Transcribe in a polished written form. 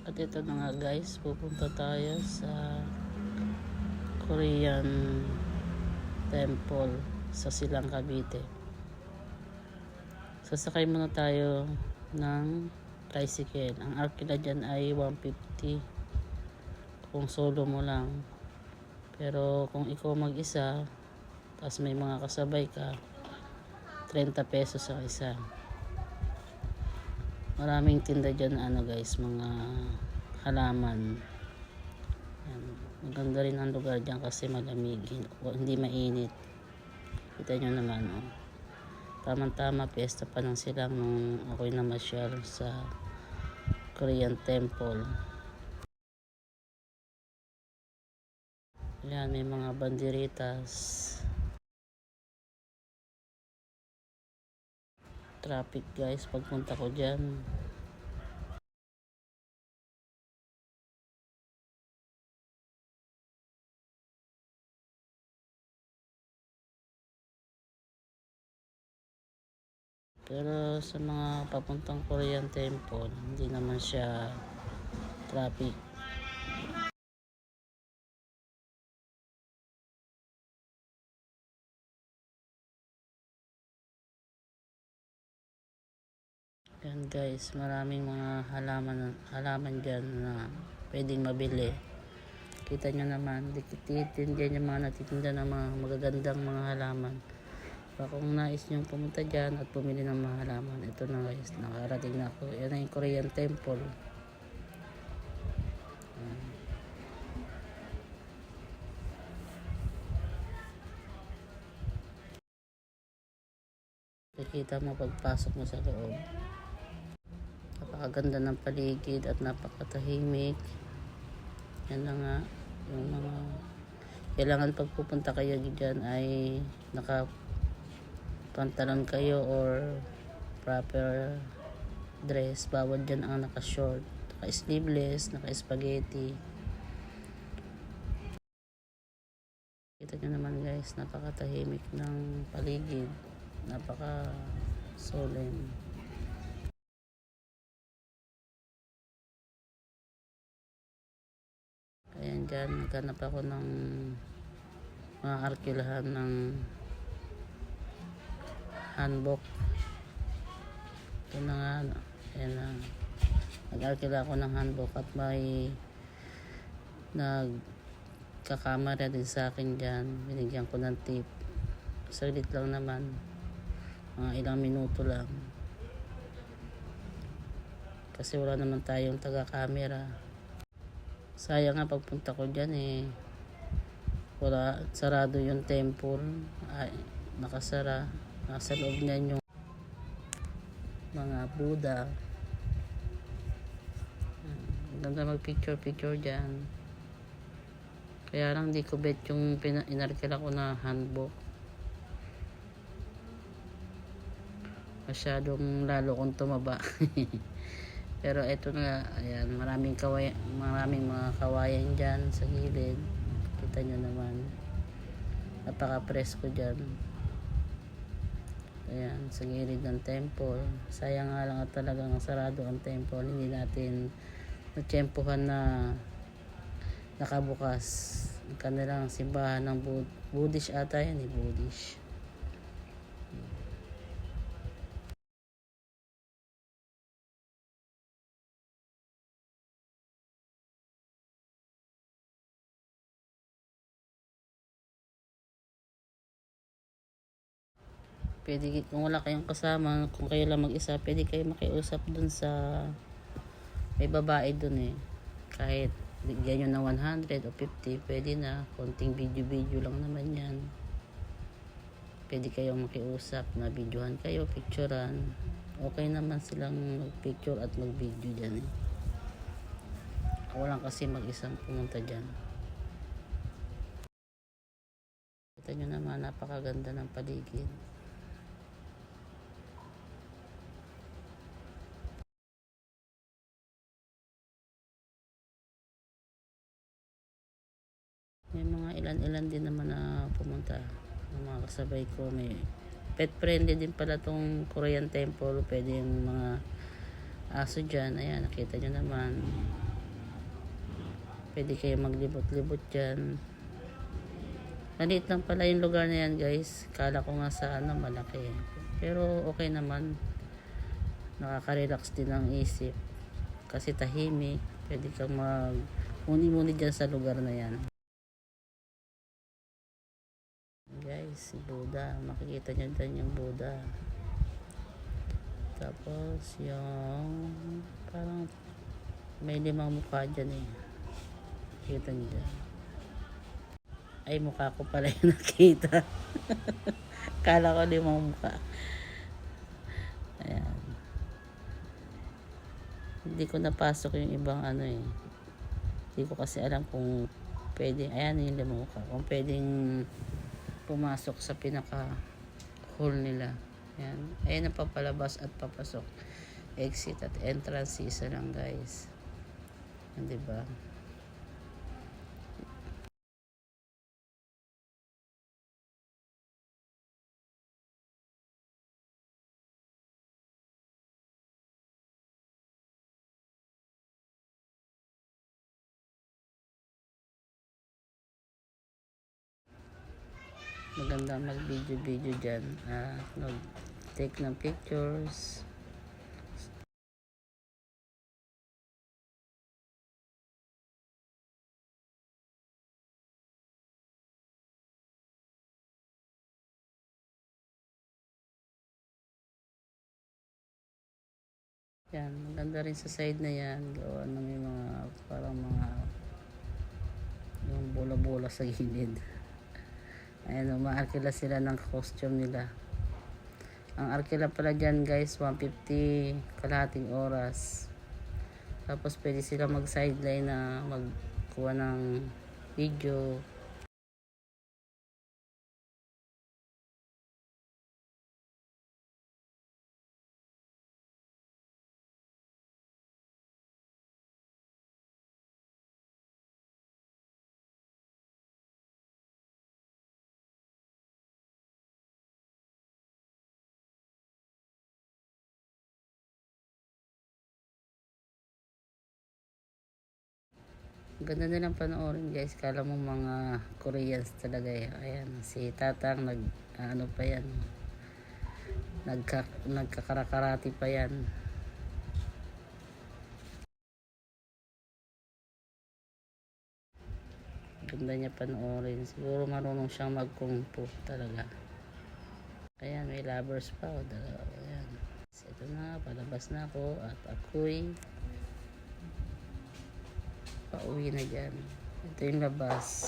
At ito na nga guys, pupunta tayo sa Korean temple sa Silang Cavite. Sasakay muna tayo ng tricycle. Ang arkila dyan ay 150 kung solo mo lang. Pero kung ikaw mag-isa, tapos may mga kasabay ka, 30 pesos ang isa. Maraming tinda dyan guys, mga halaman. Yan. Maganda rin ang lugar dyan kasi malamig, hindi mainit. Kita nyo naman tamang-tama, piyesta pa ng Silang nung ako'y namasyal sa Korean temple. Yan, may mga banderitas. Traffic guys pagpunta ko dyan. Pero sa mga papuntang Korean temple, hindi naman siya traffic. Yan guys, maraming mga halaman dyan na pwedeng mabili. Kita nyo naman, dikit-dikit dyan yung mga natitinda ng mga magagandang mga halaman. Kaya kung nais nyo pumunta dyan at pumili ng mga halaman, ito na guys, nakarating na ako. Yan na yung Korean temple. Nakita mo pagpasok mo sa loob. Napakaganda ng paligid at napakatahimik. Yan na nga, yung mga kailangan pag pupunta kayo dyan ay naka-pantalon kayo or proper dress. Bawal dyan ang naka-short, naka-sleeveless, naka-spaghetti. Kita nyo naman guys, napakatahimik ng paligid, napaka-solemn. Ayan dyan, naghanap ako ng mga arkilahan ng hanbok. Ito na nga, ayan na. Nag-arkila ako ng hanbok at may nagkakamera din sa akin dyan. Binigyan ko ng tip. Saglit lang naman. Mga ilang minuto lang. Kasi wala naman tayong taga-camera. Sayang nga pagpunta ko dyan wala, sarado yung temple. Ay, nakasara. Nasa loob niyan yung mga Buddha. Ganda mag picture dyan. Kaya lang di ko bet yung inarkila ko na handbook. Masyadong lalo kong tumaba. Pero eto na, ayan, maraming mga kawayan dyan sa gilid. Kita nyo naman. Napaka-presko dyan. Ayan, sa gilid ng temple. Sayang nga lang at talagang sarado ang temple. Hindi natin natsyempohan na nakabukas. Ang kanilang simbahan ng Buddhist ata yan, Buddhist. Pwede, kung wala kayong kasama, kung kayo lang mag-isa, pwede kayo makiusap dun sa may babae dun kahit bigyan nyo ng 100 o 50, pwede na. Konting video lang naman yan. Pwede kayong makiusap na videohan kayo, picturean. Okay naman silang mag-picture at mag-video dyan Ako lang kasi mag-isang pumunta dyan. Kita nyo naman, napakaganda ng paligid. May mga ilan din naman na pumunta. Mga kasabay ko, may pet friendly din pala tong Korean temple. Pwede yung mga aso dyan. Ayan, nakita nyo naman. Pwede kayo maglibot-libot dyan. Maliit lang pala yung lugar na yan guys. Kala ko nga sa malaki. Pero okay naman. Nakaka-relax din ang isip. Kasi tahimik. Pwede kang muni-muni dyan sa lugar na yan. Guys, si Buddha. Makikita nyo dyan yung Buddha. Tapos yung parang may 5 mukha dyan eh. Kita nyo dyan. Ay, mukha ko pala yung nakita. Kala ko 5 mukha. Ayan. Hindi ko napasok yung ibang eh. Hindi ko kasi alam kung pwede. Ayan yung 5 mukha. Kung pwedeng pumasok sa pinaka hall nila. Ayan. Ayan ang papalabas at papasok. Exit at entrance isa lang guys. Diba? Maganda mag video dyan. Take ng pictures. Yan, maganda rin sa side na yan. Gawa na may mga parang mga yung bola-bola sa gilid. Ayan, umaarkila sila ng costume nila. Ang arkila pala dyan guys, 150 kalahating oras. Tapos pwede sila mag sideline na magkuha ng video. Ganda nilang panoorin guys. Kala mo mga Koreans talaga eh. Ayan, si Tatang ano pa yan. Nagkakarakarati pa yan. Ganda niya panoorin. Siguro marunong siyang mag kung fu talaga. Ayan, may lovers pa. Dalawa. Ayan. So, ito na, palabas na ako at ako'y pauwi na dyan. Ito yung labas.